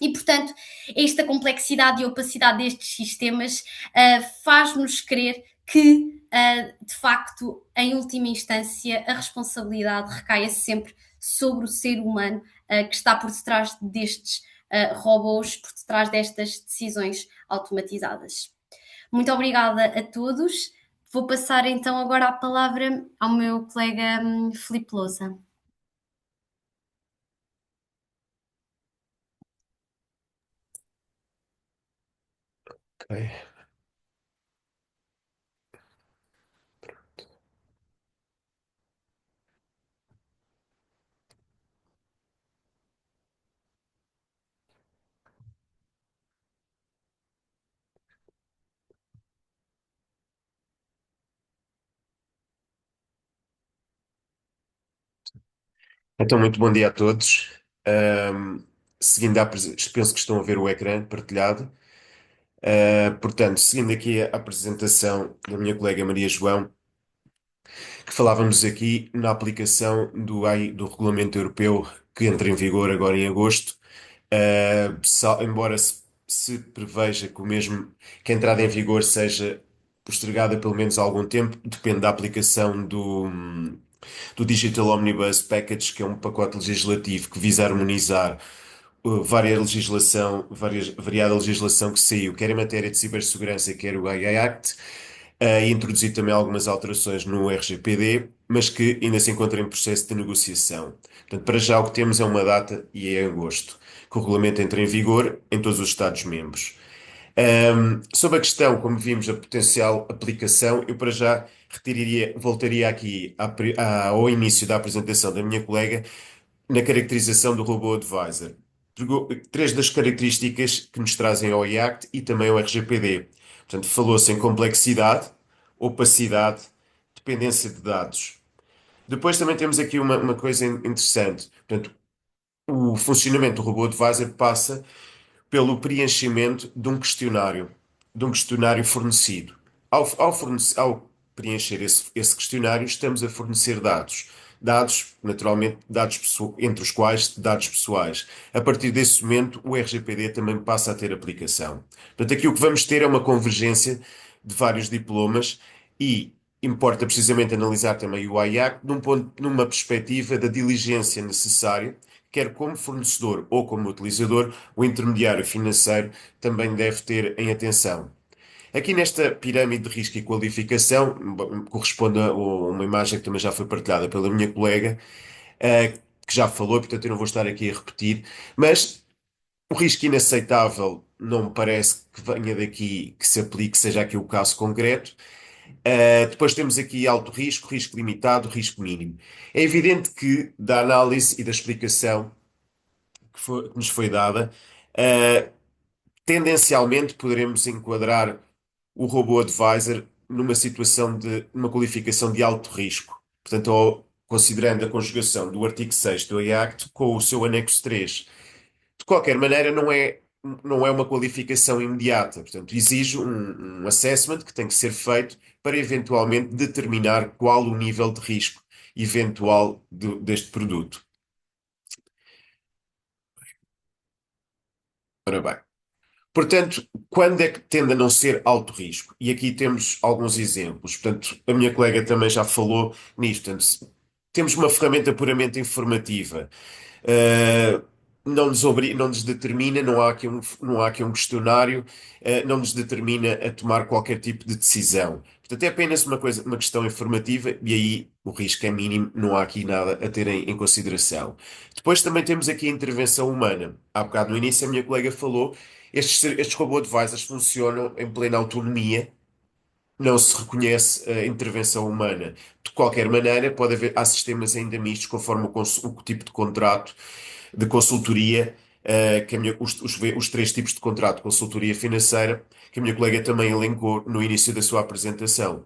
E, portanto, esta complexidade e opacidade destes sistemas faz-nos crer que, de facto, em última instância, a responsabilidade recai sempre sobre o ser humano que está por detrás destes robôs, por detrás destas decisões automatizadas. Muito obrigada a todos. Vou passar então agora a palavra ao meu colega Filipe Lousa. Ok. Então, muito bom dia a todos. Ahm, seguindo penso que estão a ver o ecrã partilhado. Portanto, seguindo aqui a apresentação da minha colega Maria João, que falávamos aqui na aplicação do Regulamento Europeu que entra em vigor agora em agosto. Embora se preveja que que a entrada em vigor seja postergada pelo menos algum tempo, depende da aplicação do Digital Omnibus Package, que é um pacote legislativo que visa harmonizar variada legislação que saiu, quer em matéria de cibersegurança, quer o AI Act, e introduzir também algumas alterações no RGPD, mas que ainda se encontra em processo de negociação. Portanto, para já o que temos é uma data e é em agosto, que o regulamento entra em vigor em todos os Estados-membros. Sobre a questão, como vimos, a potencial aplicação, eu para já voltaria aqui ao início da apresentação da minha colega, na caracterização do robô advisor. Pegou três das características que nos trazem ao IACT e também ao RGPD. Portanto, falou-se em complexidade, opacidade, dependência de dados. Depois também temos aqui uma coisa interessante. Portanto, o funcionamento do robô advisor passa pelo preenchimento de um questionário fornecido. Ao preencher esse questionário, estamos a fornecer dados. Dados, naturalmente, entre os quais dados pessoais. A partir desse momento, o RGPD também passa a ter aplicação. Portanto, aqui o que vamos ter é uma convergência de vários diplomas e importa precisamente analisar também o IAC numa perspectiva da diligência necessária, quer como fornecedor ou como utilizador, o intermediário financeiro também deve ter em atenção. Aqui nesta pirâmide de risco e qualificação, corresponde a uma imagem que também já foi partilhada pela minha colega, que já falou, portanto eu não vou estar aqui a repetir, mas o risco inaceitável não me parece que venha daqui, que se aplique, seja aqui o caso concreto. Depois temos aqui alto risco, risco limitado, risco mínimo. É evidente que da análise e da explicação que nos foi dada, uh, tendencialmente poderemos enquadrar o robô advisor numa situação numa qualificação de alto risco. Portanto, considerando a conjugação do artigo 6 do IACT com o seu anexo 3. De qualquer maneira, não é uma qualificação imediata. Portanto, exige um assessment que tem que ser feito para eventualmente determinar qual o nível de risco eventual deste produto. Ora bem. Portanto, quando é que tende a não ser alto risco? E aqui temos alguns exemplos. Portanto, a minha colega também já falou nisto. Portanto, temos uma ferramenta puramente informativa. Uh, não nos determina, não há aqui um questionário, não nos determina a tomar qualquer tipo de decisão. Portanto, é apenas uma questão informativa e aí o risco é mínimo, não há aqui nada a ter em consideração. Depois também temos aqui a intervenção humana. Há bocado no início a minha colega falou, estes robô advisors funcionam em plena autonomia, não se reconhece a intervenção humana. De qualquer maneira, há sistemas ainda mistos, conforme o tipo de contrato de consultoria, os três tipos de contrato de consultoria financeira, que a minha colega também elencou no início da sua apresentação.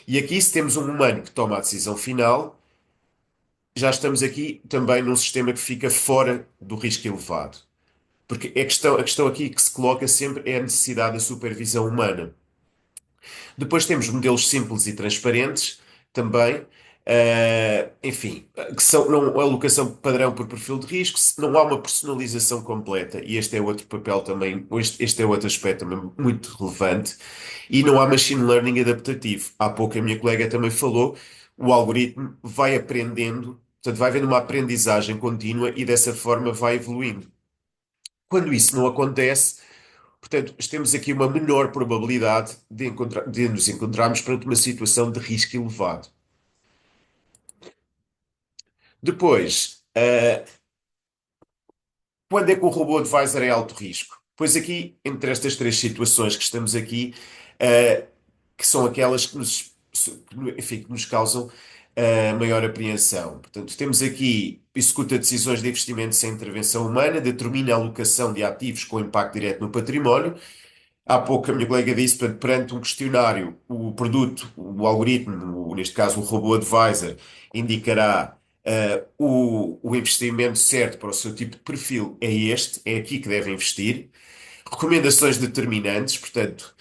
E aqui, se temos um humano que toma a decisão final, já estamos aqui também num sistema que fica fora do risco elevado. Porque a questão aqui que se coloca sempre é a necessidade da supervisão humana. Depois temos modelos simples e transparentes também. Enfim, que são não, a alocação padrão por perfil de risco, não há uma personalização completa, e este é outro papel também, este é outro aspecto também muito relevante, e não há machine learning adaptativo. Há pouco a minha colega também falou, o algoritmo vai aprendendo, portanto, vai havendo uma aprendizagem contínua e dessa forma vai evoluindo. Quando isso não acontece, portanto, temos aqui uma menor probabilidade de nos encontrarmos perante uma situação de risco elevado. Depois, quando é que o robô advisor é alto risco? Pois aqui, entre estas três situações que estamos aqui, que são aquelas enfim, que nos causam maior apreensão. Portanto, temos aqui, executa decisões de investimento sem intervenção humana, determina a alocação de ativos com impacto direto no património. Há pouco a minha colega disse, portanto, perante um questionário, o produto, o algoritmo, neste caso o robô advisor, indicará o investimento certo para o seu tipo de perfil é este, é aqui que deve investir. Recomendações determinantes, portanto,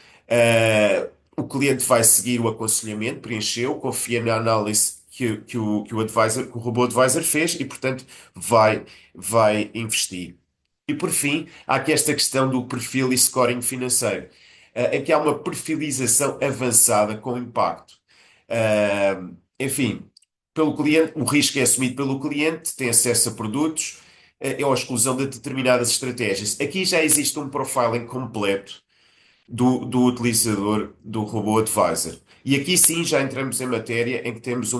o cliente vai seguir o aconselhamento, preencheu, confia na análise que o robô advisor fez e, portanto, vai investir. E, por fim, há aqui esta questão do perfil e scoring financeiro, em que há uma perfilização avançada com impacto. Enfim, pelo cliente, o risco é assumido pelo cliente, tem acesso a produtos, é a exclusão de determinadas estratégias. Aqui já existe um profiling completo do utilizador do robô advisor. E aqui sim já entramos em matéria em que temos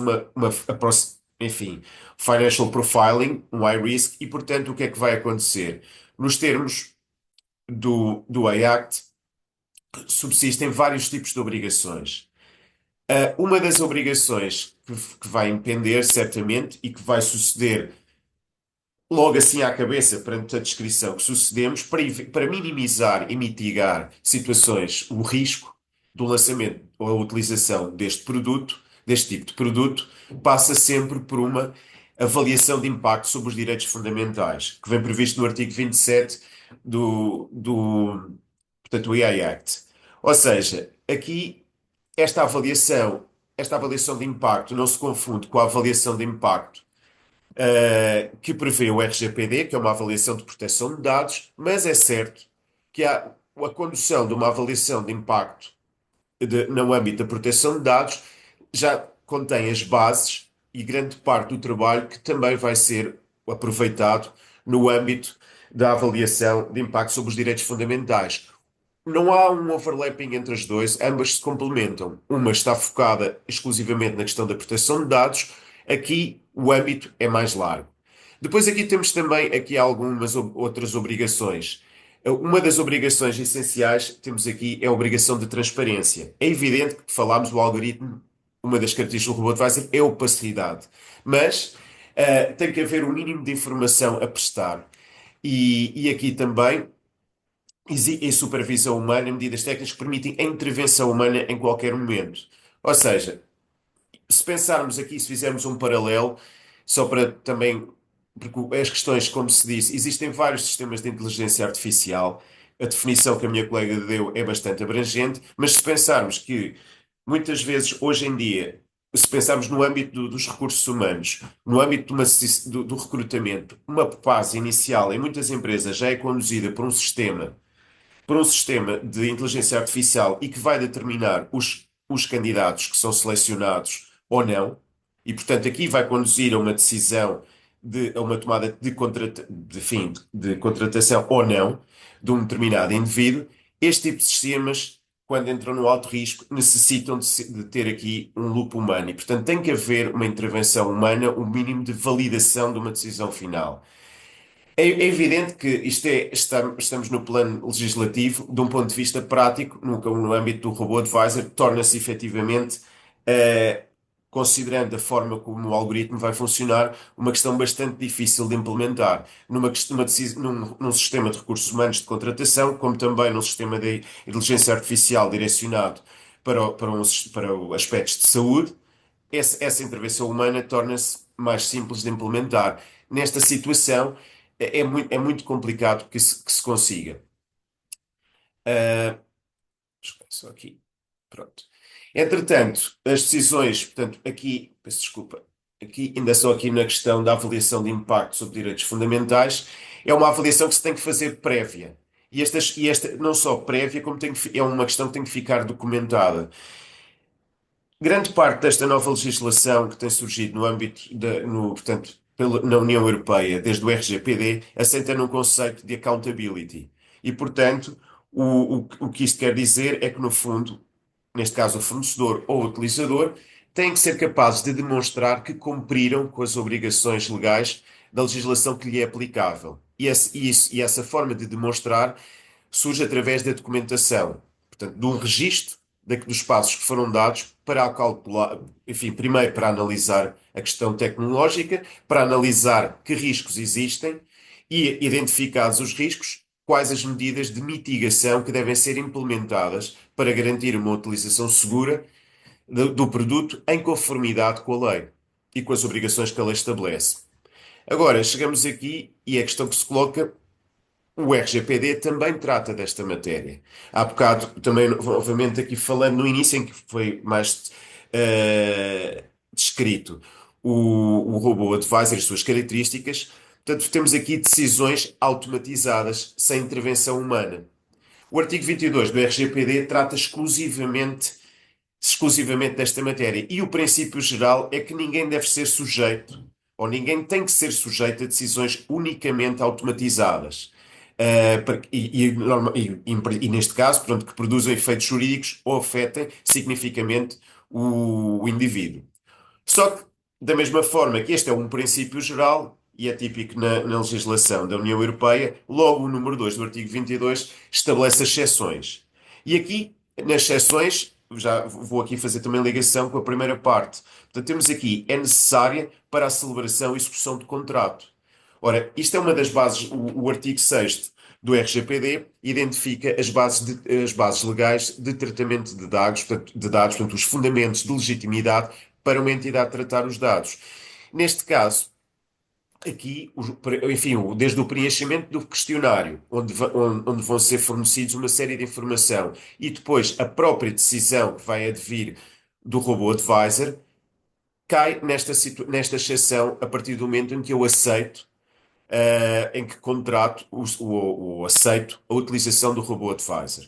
enfim, financial profiling, um high risk, e portanto o que é que vai acontecer? Nos termos do AIACT, subsistem vários tipos de obrigações. Uma das obrigações que vai impender, certamente, e que vai suceder logo assim à cabeça, perante a descrição que sucedemos, para minimizar e mitigar situações, o risco do lançamento ou a utilização deste produto, deste tipo de produto, passa sempre por uma avaliação de impacto sobre os direitos fundamentais, que vem previsto no artigo 27 portanto, do AI Act. Ou seja, aqui esta avaliação, esta avaliação de impacto não se confunde com a avaliação de impacto que prevê o RGPD, que é uma avaliação de proteção de dados, mas é certo que há a condução de uma avaliação de impacto no âmbito da proteção de dados já contém as bases e grande parte do trabalho que também vai ser aproveitado no âmbito da avaliação de impacto sobre os direitos fundamentais. Não há um overlapping entre as duas, ambas se complementam. Uma está focada exclusivamente na questão da proteção de dados, aqui o âmbito é mais largo. Depois aqui temos também aqui algumas outras obrigações. Uma das obrigações essenciais que temos aqui é a obrigação de transparência. É evidente que falámos do algoritmo, uma das características do robô advisor é a opacidade, mas tem que haver um mínimo de informação a prestar. E aqui também em supervisão humana, medidas técnicas que permitem a intervenção humana em qualquer momento. Ou seja, se pensarmos aqui, se fizermos um paralelo, só para também, porque as questões, como se disse, existem vários sistemas de inteligência artificial, a definição que a minha colega deu é bastante abrangente, mas se pensarmos que muitas vezes, hoje em dia, se pensarmos no âmbito dos recursos humanos, no âmbito do recrutamento, uma fase inicial em muitas empresas já é conduzida por um sistema de inteligência artificial e que vai determinar os candidatos que são selecionados ou não, e portanto aqui vai conduzir a uma decisão, a uma tomada de contratação ou não de um determinado indivíduo. Este tipo de sistemas, quando entram no alto risco, necessitam de ter aqui um loop humano e portanto tem que haver uma intervenção humana, um mínimo de validação de uma decisão final. É evidente que estamos no plano legislativo, de um ponto de vista prático, no âmbito do robô advisor, torna-se efetivamente, eh, considerando a forma como o algoritmo vai funcionar, uma questão bastante difícil de implementar num sistema de recursos humanos de contratação, como também num sistema de inteligência artificial direcionado para aspectos de saúde. Essa intervenção humana torna-se mais simples de implementar. Nesta situação, é muito complicado que se consiga. Ah, só aqui. Pronto. Entretanto, as decisões, portanto, aqui, peço desculpa, aqui, ainda só aqui na questão da avaliação de impacto sobre direitos fundamentais, é uma avaliação que se tem que fazer prévia. E esta não só prévia, como é uma questão que tem que ficar documentada. Grande parte desta nova legislação que tem surgido no âmbito portanto, na União Europeia, desde o RGPD, assenta num conceito de accountability. E, portanto, o que isto quer dizer é que, no fundo, neste caso o fornecedor ou o utilizador, têm que ser capazes de demonstrar que cumpriram com as obrigações legais da legislação que lhe é aplicável. E essa forma de demonstrar surge através da documentação, portanto, de um registro dos passos que foram dados para calcular, enfim, primeiro para analisar a questão tecnológica, para analisar que riscos existem e, identificados os riscos, quais as medidas de mitigação que devem ser implementadas para garantir uma utilização segura do produto em conformidade com a lei e com as obrigações que a lei estabelece. Agora, chegamos aqui e a questão que se coloca o RGPD também trata desta matéria. Há bocado, também, obviamente, aqui falando no início, em que foi mais descrito o robô advisor e as suas características, portanto, temos aqui decisões automatizadas, sem intervenção humana. O artigo 22 do RGPD trata exclusivamente desta matéria. E o princípio geral é que ninguém deve ser sujeito, ou ninguém tem que ser sujeito a decisões unicamente automatizadas. E neste caso, portanto, que produzem efeitos jurídicos ou afetem significativamente o indivíduo. Só que, da mesma forma que este é um princípio geral, e é típico na legislação da União Europeia, logo o número 2 do artigo 22 estabelece as exceções. E aqui, nas exceções, já vou aqui fazer também ligação com a primeira parte. Portanto, temos aqui, é necessária para a celebração e execução de contrato. Ora, isto é uma das bases, o artigo 6º do RGPD identifica as bases legais de tratamento de dados, portanto, os fundamentos de legitimidade para uma entidade tratar os dados. Neste caso, aqui, enfim, desde o preenchimento do questionário, onde vão ser fornecidos uma série de informação, e depois a própria decisão que vai advir do robô advisor, cai nesta exceção a partir do momento em que eu aceito, em que contrato ou aceito a utilização do robô advisor.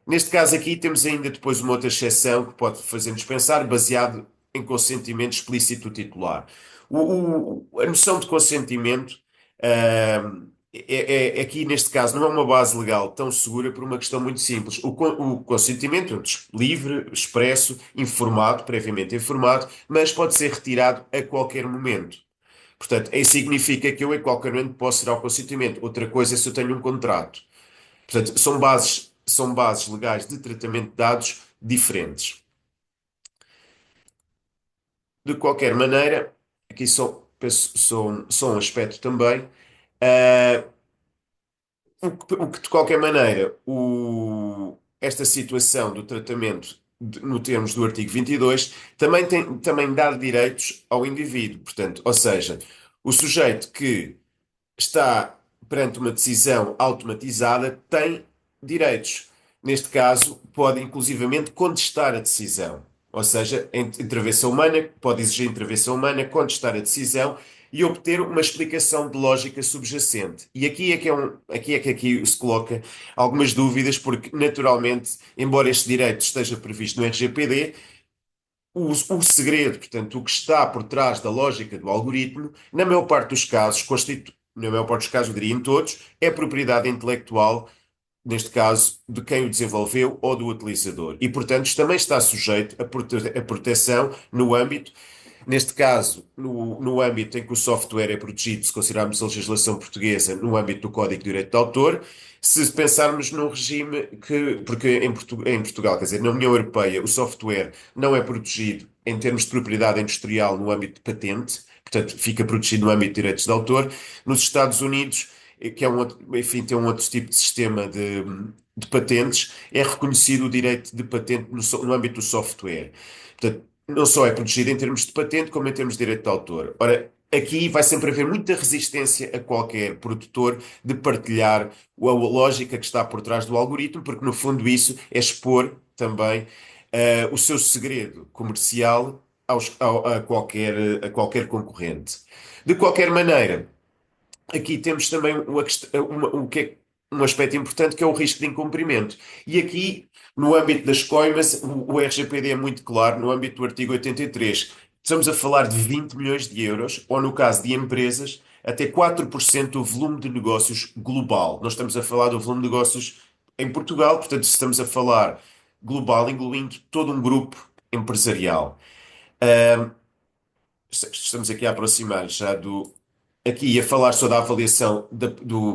Neste caso aqui temos ainda depois uma outra exceção que pode fazer-nos pensar, baseado em consentimento explícito do titular. A noção de consentimento, aqui neste caso não é uma base legal tão segura por uma questão muito simples. O consentimento é livre, expresso, informado, previamente informado, mas pode ser retirado a qualquer momento. Portanto, isso significa que eu em qualquer momento posso tirar o consentimento. Outra coisa é se eu tenho um contrato. Portanto, são bases legais de tratamento de dados diferentes. De qualquer maneira, aqui só um aspecto também. ah, o que, de qualquer maneira, esta situação do tratamento no termos do artigo 22 também dá direitos ao indivíduo. Portanto, ou seja, o sujeito que está perante uma decisão automatizada tem direitos. Neste caso, pode inclusivamente contestar a decisão. Ou seja, intervenção humana, pode exigir intervenção humana, contestar a decisão e obter uma explicação de lógica subjacente. E aqui é que se coloca algumas dúvidas, porque, naturalmente, embora este direito esteja previsto no RGPD, o segredo, portanto, o que está por trás da lógica do algoritmo, na maior parte dos casos, na maior parte dos casos, eu diria em todos, é propriedade intelectual, neste caso, de quem o desenvolveu ou do utilizador. E, portanto, também está sujeito a proteção no âmbito, neste caso, no âmbito em que o software é protegido, se considerarmos a legislação portuguesa, no âmbito do Código de Direito de Autor. Se pensarmos num regime porque em Portugal, quer dizer, na União Europeia, o software não é protegido em termos de propriedade industrial no âmbito de patente, portanto, fica protegido no âmbito de direitos de autor. Nos Estados Unidos, que enfim, tem um outro tipo de sistema de patentes, é reconhecido o direito de patente no âmbito do software. Portanto, não só é protegido em termos de patente, como em termos de direito de autor. Ora, aqui vai sempre haver muita resistência a qualquer produtor de partilhar a lógica que está por trás do algoritmo, porque no fundo isso é expor também o seu segredo comercial a qualquer concorrente. De qualquer maneira, aqui temos também um aspecto importante que é o risco de incumprimento. E aqui, no âmbito das coimas, o RGPD é muito claro, no âmbito do artigo 83. Estamos a falar de 20 milhões de euros, ou no caso de empresas, até 4% do volume de negócios global. Nós estamos a falar do volume de negócios em Portugal, portanto, estamos a falar global, incluindo todo um grupo empresarial. Ahm, Estamos aqui a aproximar já aqui a falar só da avaliação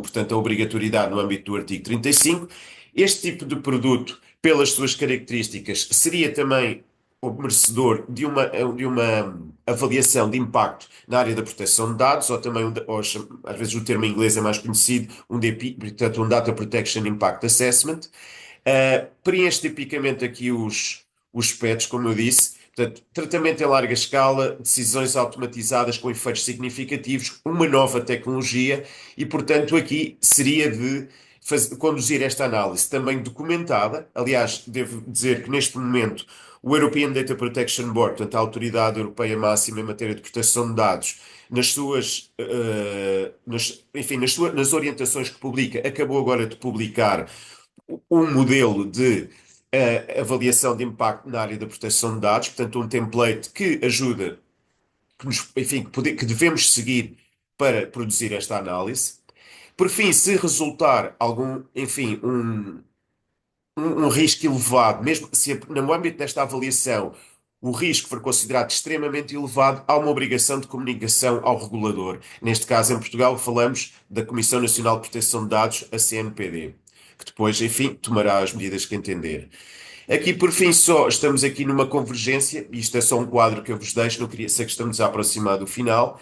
portanto, da obrigatoriedade no âmbito do artigo 35. Este tipo de produto, pelas suas características, seria também o merecedor de uma avaliação de impacto na área da proteção de dados, ou também, às vezes o termo em inglês é mais conhecido, um DP, portanto, um Data Protection Impact Assessment. Preenche tipicamente aqui os aspectos, como eu disse. Portanto, tratamento em larga escala, decisões automatizadas com efeitos significativos, uma nova tecnologia e, portanto, aqui seria de conduzir esta análise também documentada. Aliás, devo dizer que neste momento o European Data Protection Board, portanto, a autoridade europeia máxima em matéria de proteção de dados, nas suas, enfim, nas orientações que publica, acabou agora de publicar um modelo de avaliação de impacto na área da proteção de dados, portanto, um template que ajuda, enfim, que devemos seguir para produzir esta análise. Por fim, se resultar algum, enfim, um risco elevado, mesmo se no âmbito desta avaliação o risco for considerado extremamente elevado, há uma obrigação de comunicação ao regulador. Neste caso, em Portugal, falamos da Comissão Nacional de Proteção de Dados, a CNPD, que depois, enfim, tomará as medidas que entender. Aqui, por fim, só estamos aqui numa convergência, isto é só um quadro que eu vos deixo, não queria ser que estamos a aproximar do final,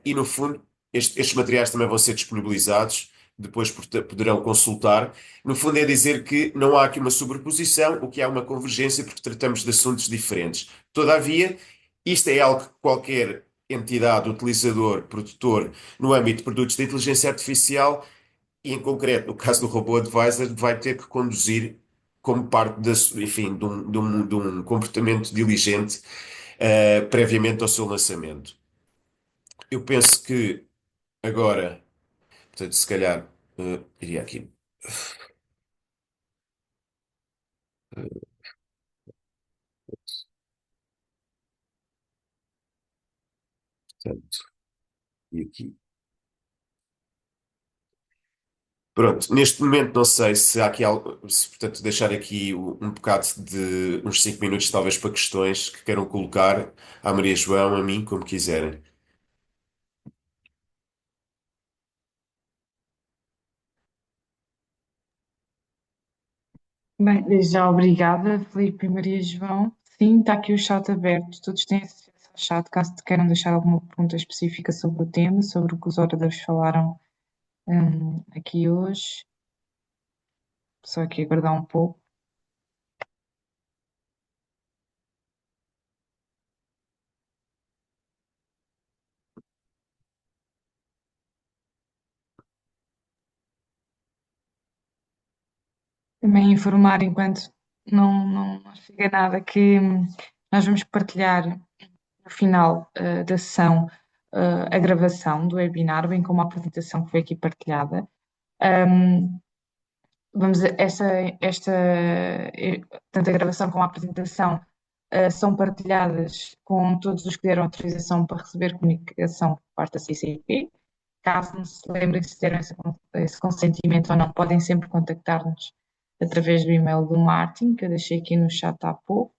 e no fundo, estes materiais também vão ser disponibilizados, depois poderão consultar. No fundo, é dizer que não há aqui uma sobreposição, o que há uma convergência, porque tratamos de assuntos diferentes. Todavia, isto é algo que qualquer entidade, utilizador, produtor, no âmbito de produtos de inteligência artificial, e em concreto, no caso do Robô Advisor, vai ter que conduzir como parte enfim, de um comportamento diligente, previamente ao seu lançamento. Eu penso que agora, portanto, se calhar, iria aqui. Portanto, e aqui. Pronto, neste momento não sei se há aqui algo, se, portanto, deixar aqui um bocado de uns 5 minutos, talvez, para questões que queiram colocar à Maria João, a mim, como quiserem. Bem, desde já obrigada, Filipe e Maria João. Sim, está aqui o chat aberto. Todos têm acesso ao chat, caso te queiram deixar alguma pergunta específica sobre o tema, sobre o que os oradores falaram, aqui hoje. Só aqui aguardar um pouco. Também informar, enquanto não chega nada, que nós vamos partilhar no final da sessão a gravação do webinar, bem como a apresentação que foi aqui partilhada. Um, vamos, tanto a gravação como a apresentação são partilhadas com todos os que deram autorização para receber comunicação por parte da CCIP. Caso não se lembrem se deram esse consentimento ou não, podem sempre contactar-nos através do e-mail do Martin, que eu deixei aqui no chat há pouco.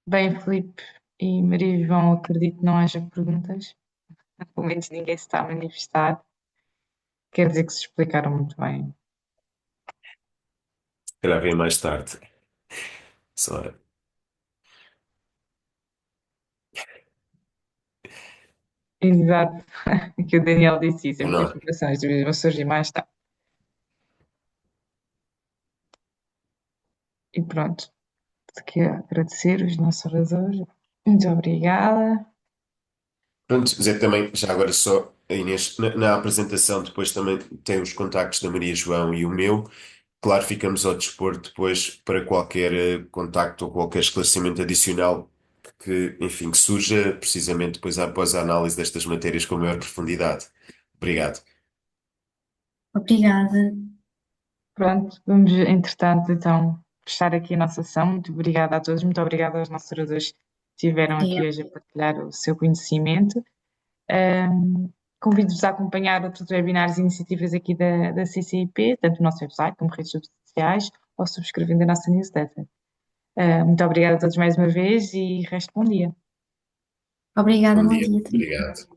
Bem, Filipe e Maria João, acredito que não haja perguntas. Pelo menos ninguém se está a manifestar. Quer dizer que se explicaram muito bem. Se calhar vem mais tarde. Só, Exato, que o Daniel disse isso, muitas não. informações vão surgir mais tarde. E pronto, quero agradecer os nossos oradores. Muito obrigada. Pronto, dizer também, já agora só, a Inês, na apresentação depois também tem os contactos da Maria João e o meu. Claro, ficamos ao dispor depois para qualquer contacto ou qualquer esclarecimento adicional que, enfim, que surja precisamente depois após a análise destas matérias com maior profundidade. Obrigado. Obrigada. Pronto, vamos, entretanto, então, fechar aqui a nossa sessão. Muito obrigada a todos, muito obrigada aos nossos oradores que estiveram aqui Obrigada. hoje a partilhar o seu conhecimento. Convido-vos a acompanhar outros webinars e iniciativas aqui da CCIP, tanto no nosso website como redes sociais, ou subscrevendo a nossa newsletter. Muito obrigada a todos mais uma vez e resto bom dia. Obrigada, Bom bom dia. dia também. Obrigado.